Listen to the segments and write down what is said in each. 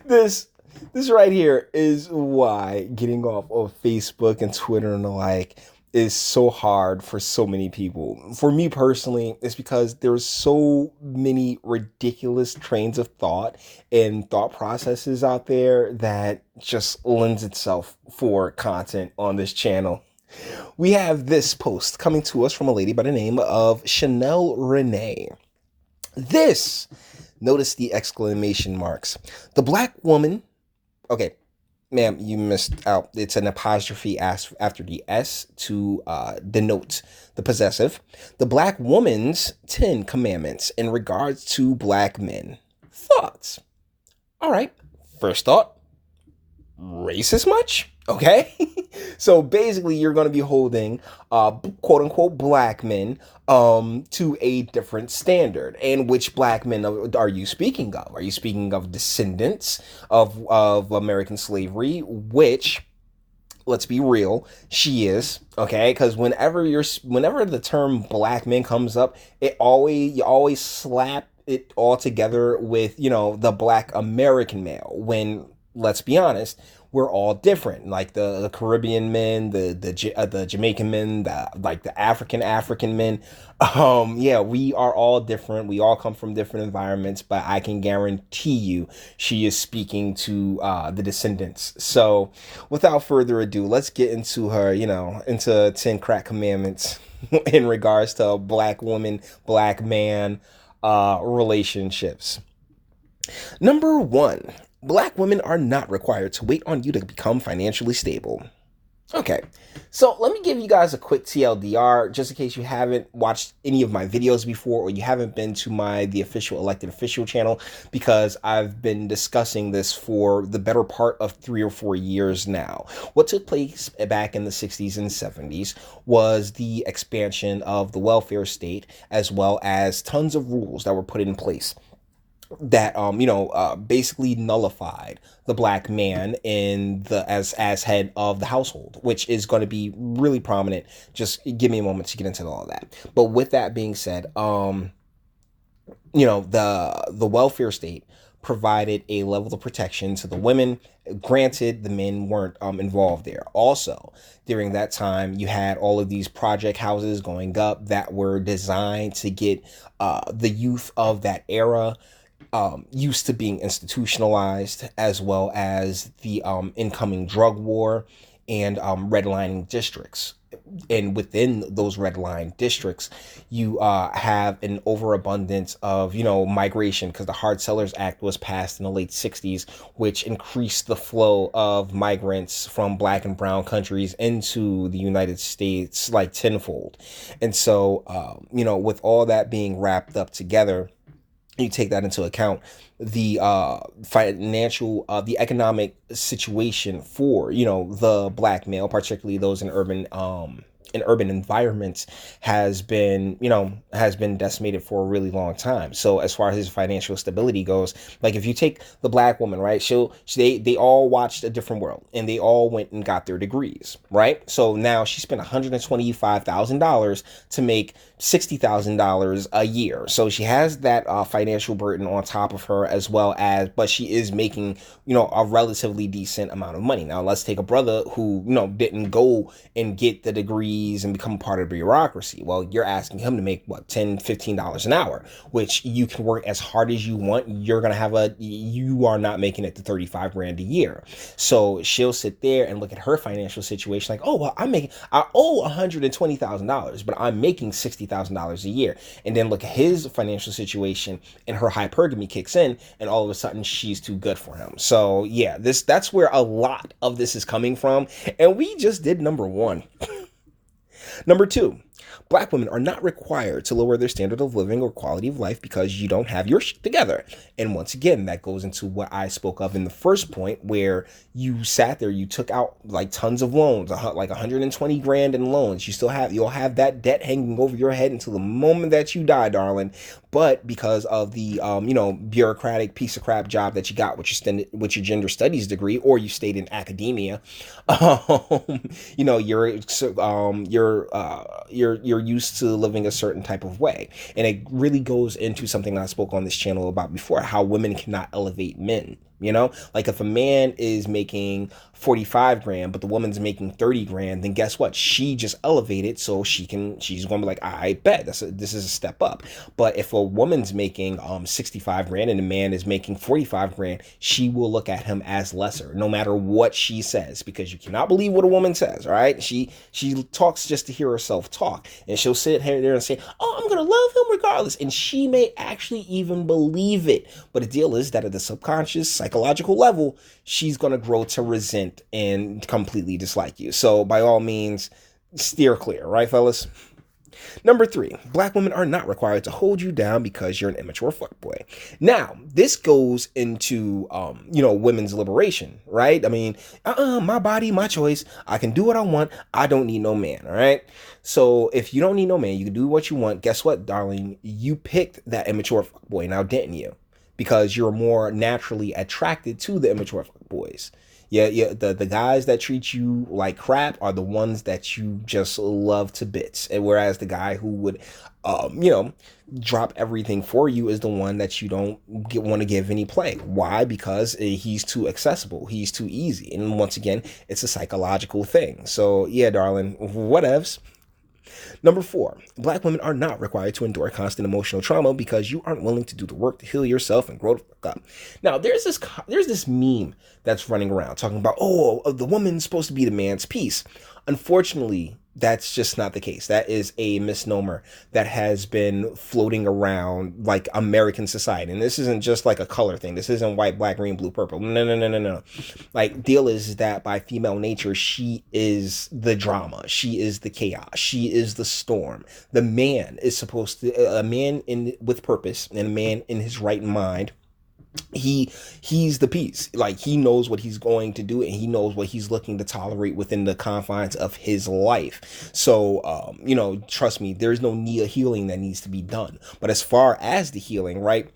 this this right here is why getting off of Facebook and Twitter and the like is so hard for so many people. For me personally, it's because there's so many ridiculous trains of thought and thought processes out there that just lends itself for content on this channel. We have this post coming to us from a lady by the name of Chanel Renee. This, notice the exclamation marks. The black woman, okay, ma'am, you missed out. It's an apostrophe after the S to denote the possessive. The black woman's 10 commandments in regards to black men. Thoughts? All right, first thought, racist much? Okay. So basically you're going to be holding quote unquote black men to a different standard. And which black men are you speaking of? Are you speaking of descendants of American slavery, which, let's be real, she is, okay? Because whenever the term black men comes up, you always slap it all together with, the black American male, when, let's be honest, we're all different. Like the Caribbean men, the Jamaican men, the African men. Yeah, we are all different. We all come from different environments, but I can guarantee you she is speaking to the descendants. So without further ado, let's get into her, into 10 crack commandments in regards to black woman, black man relationships. Number one, black women are not required to wait on you to become financially stable. Okay, so let me give you guys a quick TLDR, just in case you haven't watched any of my videos before or you haven't been to the official elected official channel, because I've been discussing this for the better part of 3 or 4 years now. What took place back in the 60s and 70s was the expansion of the welfare state, as well as tons of rules that were put in place that basically nullified the black man in the as head of the household, which is going to be really prominent. Just give me a moment to get into all of that. But with that being said, the welfare state provided a level of protection to the women. Granted, the men weren't involved there. Also, during that time, you had all of these project houses going up that were designed to get the youth of that era used to being institutionalized, as well as the incoming drug war and redlining districts. And within those redline districts, you have an overabundance of, migration, because the Hard Sellers Act was passed in the late 60s, which increased the flow of migrants from black and brown countries into the United States like tenfold. And so, with all that being wrapped up together, you take that into account, the the economic situation for the black male, particularly those in urban environments, has been decimated for a really long time. So as far as his financial stability goes, like if you take the black woman, right, they all watched A Different World and they all went and got their degrees, right? So now she spent $125,000 to make $60,000 a year. So she has that financial burden on top of her, as well as, but she is making, a relatively decent amount of money. Now let's take a brother who, didn't go and get the degrees and become part of the bureaucracy. Well, you're asking him to make what, $10, $15 an hour, which you can work as hard as you want. You're going to you are not making it to 35 grand a year. So she'll sit there and look at her financial situation like, oh, well, I owe $120,000, but I'm making $60,000 a year. And then look at his financial situation and her hypergamy kicks in, and all of a sudden she's too good for him. So yeah, that's where a lot of this is coming from. And we just did number one. Number two, black women are not required to lower their standard of living or quality of life because you don't have your shit together. And once again, that goes into what I spoke of in the first point, where you sat there, you took out like tons of loans, like 120 grand in loans. You'll have that debt hanging over your head until the moment that you die, darling. But because of the bureaucratic piece of crap job that you got with your gender studies degree, or you stayed in academia, you're you're used to living a certain type of way. And it really goes into something I spoke on this channel about before, how women cannot elevate men. You know, like if a man is making 45 grand, but the woman's making 30 grand, then guess what? She just elevated, so she's going to be like, I bet this is a step up. But if a woman's making 65 grand and a man is making 45 grand, she will look at him as lesser, no matter what she says, because you cannot believe what a woman says, all right? She talks just to hear herself talk, and she'll sit here there and say, oh, I'm going to love him regardless. And she may actually even believe it. But the deal is that at the subconscious, psychological level, she's going to grow to resent and completely dislike you. So by all means, steer clear, right, fellas? Number 3, black women are not required to hold you down because you're an immature fuckboy. Now, this goes into, women's liberation, right? I mean, my body, my choice. I can do what I want. I don't need no man, all right? So if you don't need no man, you can do what you want. Guess what, darling? You picked that immature fuckboy, now didn't you? Because you're more naturally attracted to the immature fuckboys. Yeah, the guys that treat you like crap are the ones that you just love to bits. And whereas the guy who would, drop everything for you is the one that you don't want to give any play. Why? Because he's too accessible. He's too easy. And once again, it's a psychological thing. So yeah, darling, whatevs. Number 4, black women are not required to endure constant emotional trauma because you aren't willing to do the work to heal yourself and grow the fuck up. Now, there's this meme that's running around talking about, the woman's supposed to be the man's piece. Unfortunately, that's just not the case. That is a misnomer that has been floating around like American society. And this isn't just like a color thing. This isn't white, black, green, blue, purple. No. Like, deal is that by female nature, she is the drama. She is the chaos. She is the storm. The man is supposed to, a man with purpose and a man in his right mind. He's the piece. Like, he knows what he's going to do and he knows what he's looking to tolerate within the confines of his life. So trust me, there's no healing that needs to be done. But as far as the healing, right,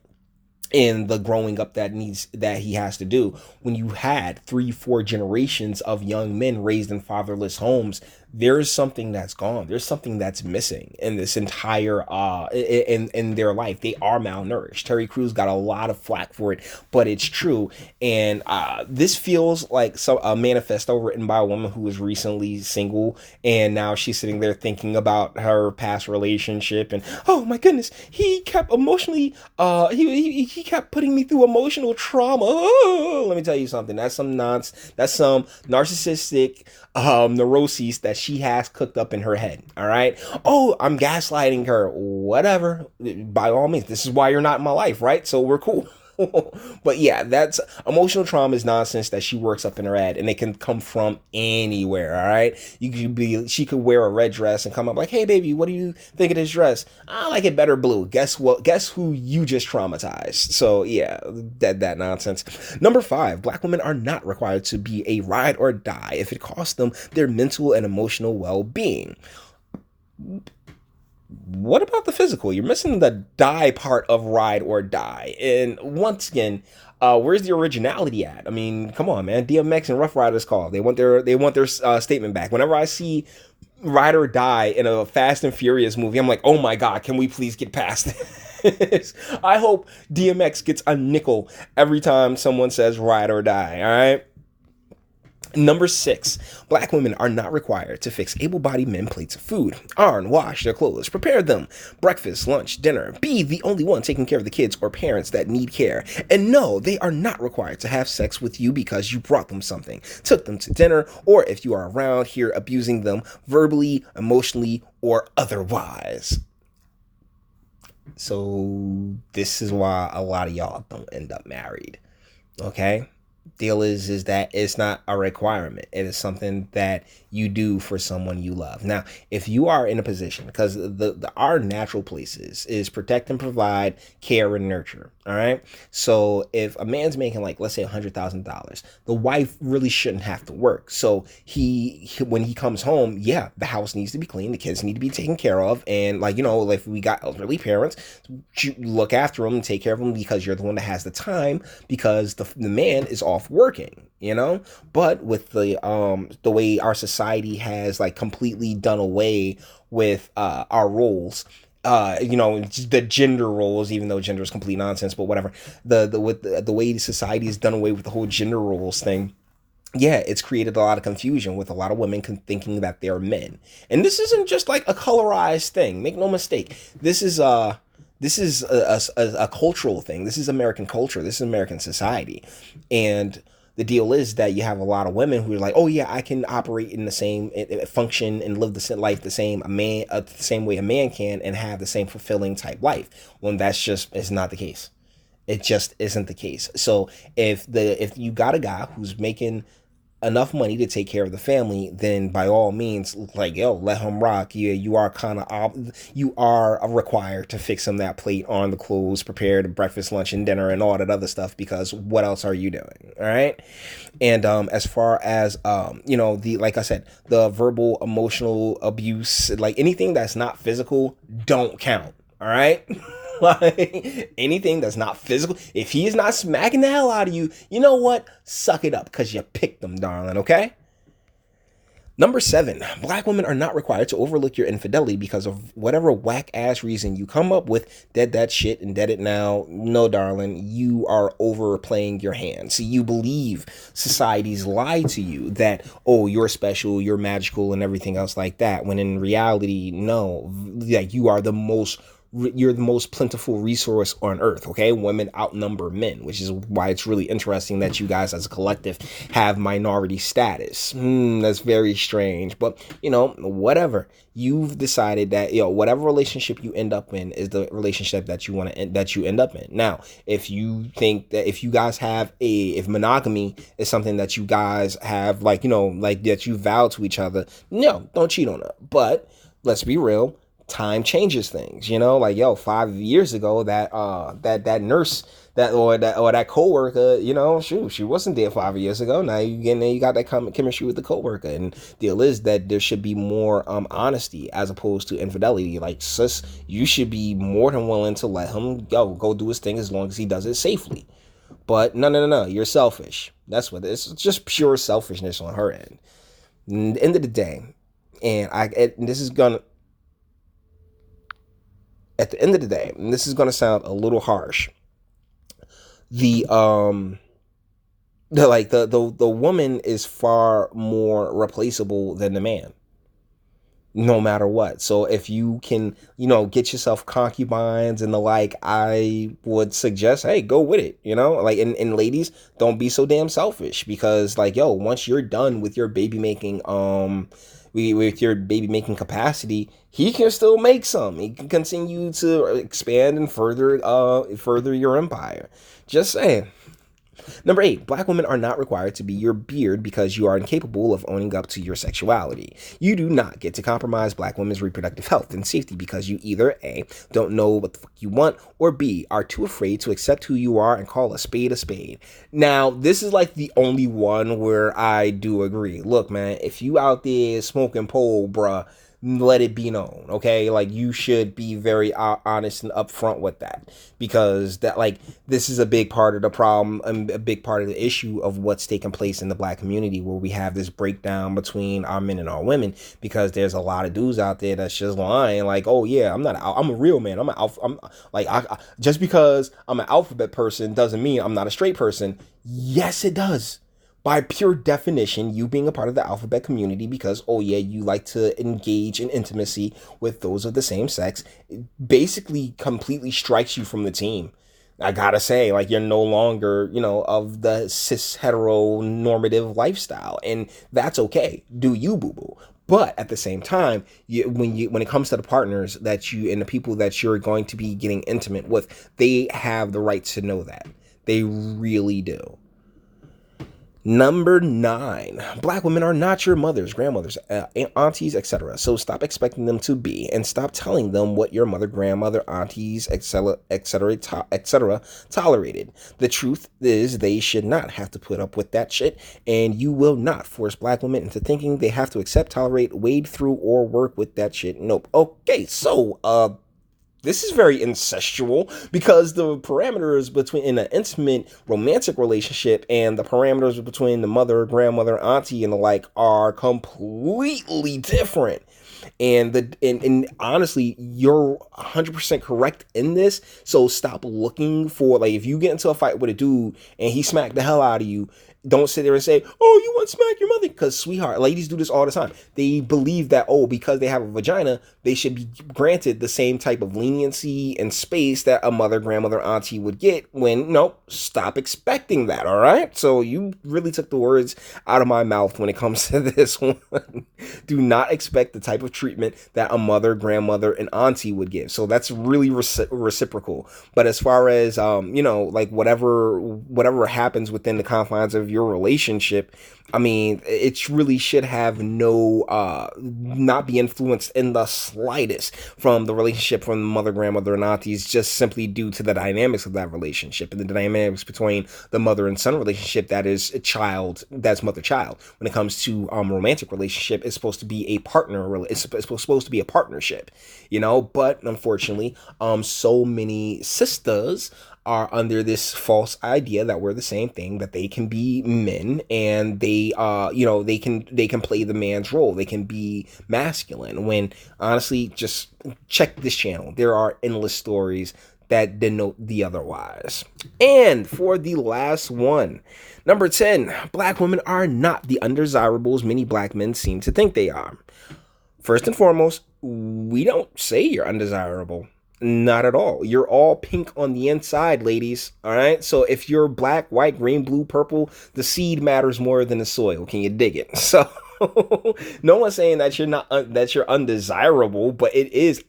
and the growing up that he has to do, when you had 3-4 generations of young men raised in fatherless homes, there's something that's gone. There's something that's missing in this entire in their life. They are malnourished. Terry Crews got a lot of flack for it, but it's true. And this feels like a manifesto written by a woman who was recently single, and now she's sitting there thinking about her past relationship, and oh my goodness, he kept emotionally he kept putting me through emotional trauma. Oh, let me tell you something. That's some nonsense. That's some narcissistic neuroses that she has cooked up in her head. All right. Oh, I'm gaslighting her. Whatever. By all means, this is why you're not in my life, right? So we're cool. But yeah, that's emotional trauma is nonsense that she works up in her head, and it can come from anywhere. All right, she could wear a red dress and come up like, hey baby, what do you think of this dress? I like it better blue. Guess what? Guess who you just traumatized? So yeah, that nonsense. Number 5, black women are not required to be a ride or die if it costs them their mental and emotional well-being. What about the physical? You're missing the die part of ride or die. And once again, where's the originality at? I mean, come on, man. DMX and Rough Riders call. They want their statement back. Whenever I see ride or die in a Fast and Furious movie, I'm like, oh my God, can we please get past this? I hope DMX gets a nickel every time someone says ride or die. All right. Number 6, black women are not required to fix able-bodied men plates of food, iron, wash their clothes, prepare them breakfast, lunch, dinner, be the only one taking care of the kids or parents that need care. And no, they are not required to have sex with you because you brought them something, took them to dinner, or if you are around here abusing them verbally, emotionally, or otherwise. So this is why a lot of y'all don't end up married. Okay? Deal is that it's not a requirement. It is something that you do for someone you love. Now, if you are in a position, because our natural places is protect and provide, care and nurture. All right. So if a man's making like, let's say $100,000, the wife really shouldn't have to work. So when he comes home, yeah, the house needs to be clean. The kids need to be taken care of. And like, like if we got elderly parents, you look after them and take care of them because you're the one that has the time because the man is off working, but with the way our society has like completely done away with our roles, the gender roles, even though gender is complete nonsense, but whatever. The way society has done away with the whole gender roles thing. Yeah, it's created a lot of confusion with a lot of women thinking that they're men. And this isn't just like a colorized thing. Make no mistake. This is a cultural thing. This is American culture. This is American society. And the deal is that you have a lot of women who are like, oh yeah, I can operate in the same function and live the same life the same way a man can and have the same fulfilling type life. When that's just is not the case. It just isn't the case. So if you got a guy who's making enough money to take care of the family, then by all means, like, yo, let him rock. Yeah, you are required to fix him that plate, on the clothes, prepare the breakfast, lunch, and dinner, and all that other stuff, because what else are you doing? All right. And as far as like I said, the verbal, emotional abuse, like anything that's not physical, don't count. All right. Like anything that's not physical, if he is not smacking the hell out of you, you know what? Suck it up because you picked them, darling, okay? Number 7, black women are not required to overlook your infidelity because of whatever whack ass reason you come up with. Dead that shit and dead it now. No, darling, you are overplaying your hand. See, you believe society's lie to you that, oh, you're special, you're magical, and everything else like that. When in reality, no, like you're the most plentiful resource on earth. Okay, women outnumber men, which is why it's really interesting that you guys as a collective have minority status. That's very strange, but whatever. You've decided that whatever relationship you end up in is the relationship that you end up in. Now, if you think that if monogamy is something that you guys have, like that you vow to each other, no, don't cheat on her. But let's be real. Time changes things, 5 years ago that nurse or that coworker, shoot, she wasn't there 5 years ago. Now you got that chemistry with the coworker, and deal is that there should be more honesty as opposed to infidelity. Like, sis, you should be more than willing to let him go do his thing as long as he does it safely. But no, you're selfish. That's what it's just pure selfishness on her end. And end of the day, this is gonna. At the end of the day, and this is going to sound a little harsh, the woman is far more replaceable than the man, no matter what. So if you can, get yourself concubines and the like, I would suggest, hey, go with it, and ladies, don't be so damn selfish, because once you're done with your baby making, with your baby making capacity, he can still make some. He can continue to expand and further your empire. Just saying. Number 8, black women are not required to be your beard because you are incapable of owning up to your sexuality. You do not get to compromise black women's reproductive health and safety because you either A, don't know what the fuck you want, or B, are too afraid to accept who you are and call a spade a spade. Now, this is like the only one where I do agree. Look, man, if you out there smoking pole, bruh, let it be known, okay? Like, you should be very honest and upfront with that, because this is a big part of the problem and a big part of the issue of what's taking place in the black community, where we have this breakdown between our men and our women, because there's a lot of dudes out there that's just lying, like, oh yeah, I'm a real man, just because I'm an alphabet person doesn't mean I'm not a straight person. Yes, it does. By pure definition, you being a part of the alphabet community because, oh yeah, you like to engage in intimacy with those of the same sex, basically completely strikes you from the team. I gotta say, you're no longer, of the cis heteronormative lifestyle, and that's okay. Do you, boo boo? But at the same time, when it comes to the partners and the people that you're going to be getting intimate with, they have the right to know that. They really do. Number 9, black women are not your mothers, grandmothers, aunties, etc. So stop expecting them to be, and stop telling them what your mother, grandmother, aunties, etc., tolerated. The truth is, they should not have to put up with that shit, and you will not force black women into thinking they have to accept, tolerate, wade through, or work with that shit. Nope. Okay, so this is very incestual, because the parameters between in an intimate romantic relationship and the parameters between the mother, grandmother, auntie, and the like are completely different. And honestly, you're 100% correct in this. So stop looking for, like, if you get into a fight with a dude and he smacked the hell out of you, don't sit there and say, oh, you want to smack your mother. Because, sweetheart, ladies do this all the time. They believe that, oh, because they have a vagina, they should be granted the same type of leniency and space that a mother, grandmother, auntie would get, when, nope, stop expecting that, all right? So you really took the words out of my mouth when it comes to this one. Do not expect the type of treatment that a mother, grandmother, and auntie would give. So that's really reciprocal. But as far as, like whatever happens within the confines of your relationship, I mean, it really should have not be influenced in the slightest from the relationship from the mother, grandmother, and aunties, just simply due to the dynamics of that relationship and the dynamics between the mother and son relationship, that's mother-child. When it comes to romantic relationship, it's supposed to be a it's supposed to be a partnership, but unfortunately, so many sisters are under this false idea that we're the same thing, that they can be men, and they can play the man's role, they can be masculine, when honestly, just check this channel, there are endless stories that denote the otherwise. And for the last one, number 10, black women are not the undesirables many black men seem to think they are. First and foremost, we don't say you're undesirable. Not at all. You're all pink on the inside, ladies. All right. So if you're black, white, green, blue, purple, the seed matters more than the soil. Can you dig it? So no one's saying that you're undesirable, but it is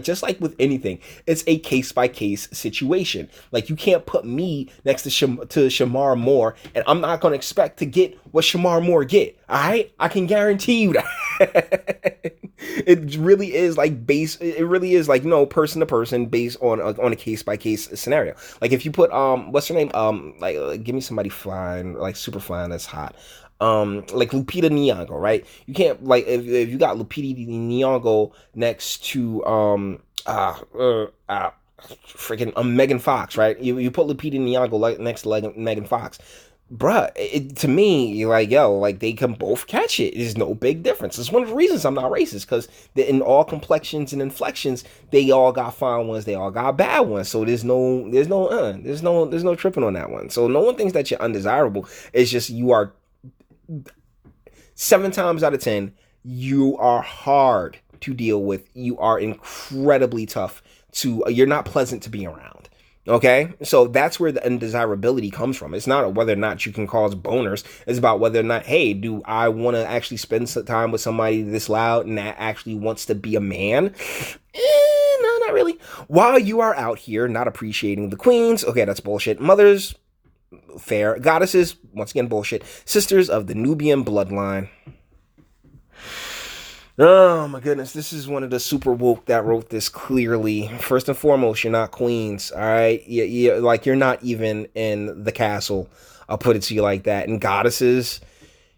just like with anything, it's a case by case situation. Like, you can't put me next to Shamar Moore, and I'm not going to expect to get what Shamar Moore get. All right. I can guarantee you that. It really is like person to person, based on a case by case scenario. Like, if you put what's her name, give me somebody flying, like super flying, that's hot, like Lupita Nyong'o, right? You can't, like, if you got Lupita Nyong'o next to freaking Megan Fox, right? You put Lupita Nyong'o next to Megan Fox, bruh, to me, like, yo, like, they can both catch it. There's no big difference. It's one of the reasons I'm not racist, because in all complexions and inflections, they all got fine ones, they all got bad ones. So there's no tripping on that one. So no one thinks that you're undesirable. It's just, you are 7 times out of 10, you are hard to deal with. You are incredibly tough you're not pleasant to be around. Okay, so that's where the undesirability comes from. It's not whether or not you can cause boners. It's about whether or not, hey, do I want to actually spend some time with somebody this loud and that actually wants to be a man? No, not really. While you are out here not appreciating the queens, okay, that's bullshit. Mothers, fair. Goddesses, once again, bullshit. Sisters of the Nubian bloodline. Oh my goodness, this is one of the super woke that wrote this clearly. First and foremost, you're not queens, all right? Like, you're not even in the castle. I'll put it to you like that. And goddesses,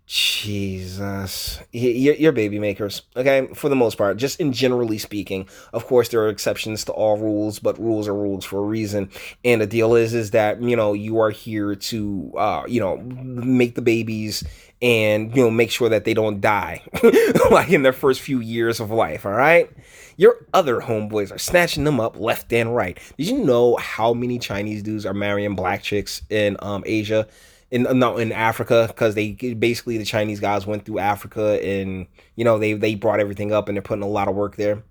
Jesus, you're baby makers, okay? For the most part, just in generally speaking. Of course, there are exceptions to all rules, but rules are rules for a reason. And the deal is that, you are here to, make the babies and, make sure that they don't die, like, in their first few years of life, all right? Your other homeboys are snatching them up left and right. Did you know how many Chinese dudes are marrying black chicks in Asia? In Africa, because the Chinese guys went through Africa, and they brought everything up, and they're putting a lot of work there.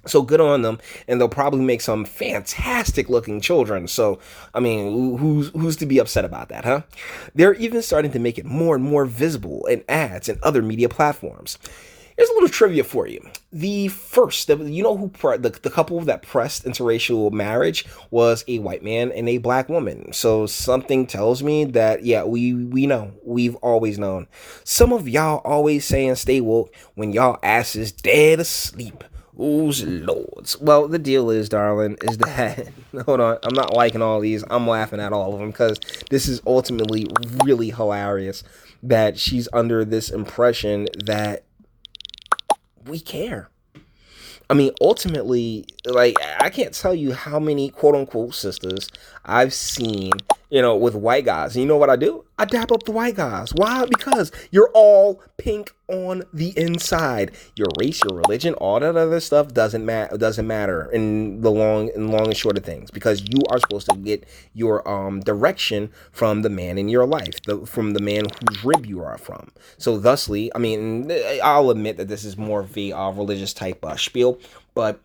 So good on them, and they'll probably make some fantastic looking children. So, I mean, who's to be upset about that, huh? They're even starting to make it more and more visible in ads and other media platforms. Here's a little trivia for you. You know who the couple that pressed interracial marriage was a white man and a black woman. So something tells me that yeah, we know, we've always known. Some of y'all always saying stay woke when y'all asses dead asleep. Ooh's lords. Well, the deal is, darling, is that hold on, I'm not liking all these. I'm laughing at all of them because this is ultimately really hilarious. That she's under this impression that we care. I mean, ultimately, like, I can't tell you how many quote unquote sisters I've seen, with white guys. And you know what I do? I dap up the white guys. Why? Because you're all pink on the inside. Your race, your religion, all that other stuff doesn't matter in the long and short of things, because you are supposed to get your direction from the man in your life, from the man whose rib you are from. So thusly, I mean, I'll admit that this is more of a religious type spiel, but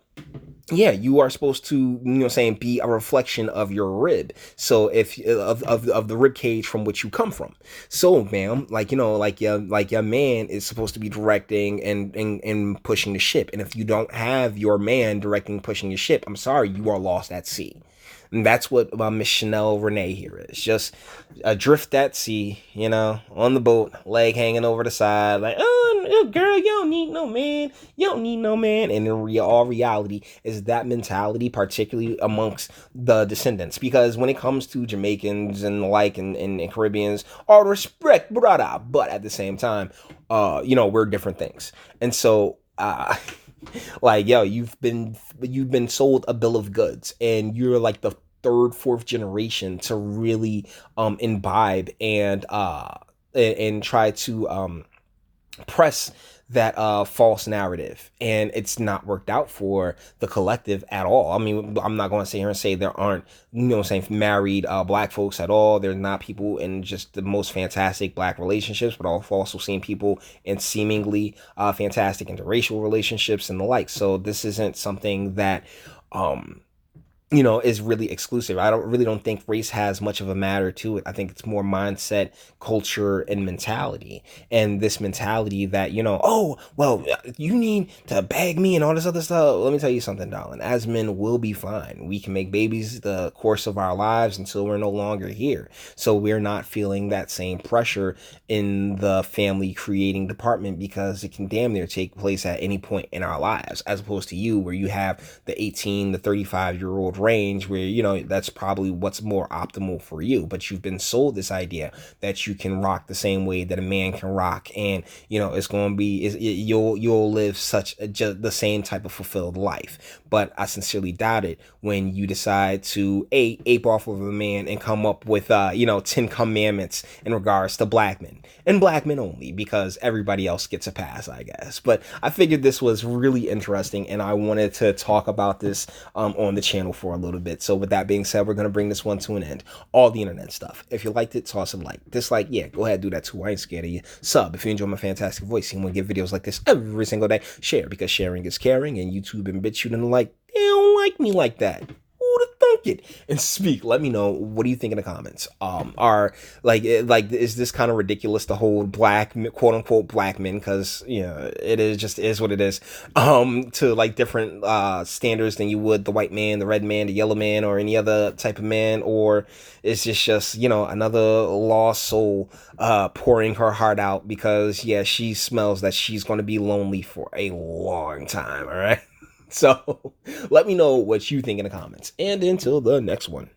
yeah, you are supposed to, be a reflection of your rib. So if of the rib cage from which you come from. So, ma'am, your man is supposed to be directing and pushing the ship. And if you don't have your man directing, pushing your ship, I'm sorry, you are lost at sea. And that's what Miss Chanel Renee here is. Just adrift at sea, on the boat, leg hanging over the side, like, oh, girl, you don't need no man. You don't need no man. And in all reality is that mentality, particularly amongst the descendants. Because when it comes to Jamaicans and the like and Caribbeans, all respect, brother. But at the same time, we're different things. And so, like, yo, you've been sold a bill of goods, and you're like the third, fourth generation to really imbibe and try to press that false narrative, and it's not worked out for the collective at all. I mean, I'm not going to sit here and say there aren't, married black folks at all. There's not people in just the most fantastic black relationships, but I've also seen people in seemingly fantastic interracial relationships and the like. So this isn't something that is really exclusive. I don't think race has much of a matter to it. I think it's more mindset, culture, and mentality. And this mentality that, oh, well, you need to bag me and all this other stuff. Let me tell you something, darling. As men, we'll be fine. We can make babies the course of our lives until we're no longer here. So we're not feeling that same pressure in the family creating department, because it can damn near take place at any point in our lives, as opposed to you, where you have the 18 to 35-year-old range where that's probably what's more optimal for you, but you've been sold this idea that you can rock the same way that a man can rock, and it's going to be you'll live the same type of fulfilled life. But I sincerely doubt it when you decide to ape off of a man and come up with 10 commandments in regards to black men, and black men only, because everybody else gets a pass, I guess. But I figured this was really interesting, and I wanted to talk about this on the channel for a little bit. So with that being said, we're going to bring this one to an end. All the internet stuff. If you liked it, toss a like. Dislike, yeah, go ahead, do that too. I ain't scared of you. Sub if you enjoy my fantastic voice and want to get videos like this every single day. Share, because sharing is caring, and YouTube and BitChute and the like, they don't like me like that. Who'd have thunk it? And speak, let me know, what do you think in the comments? Is this kind of ridiculous to hold black, quote unquote, black men, because it is what it is, to like different standards than you would the white man, the red man, the yellow man, or any other type of man? Or is this just another lost soul pouring her heart out because she smells that she's going to be lonely for a long time? All right. So let me know what you think in the comments. And until the next one.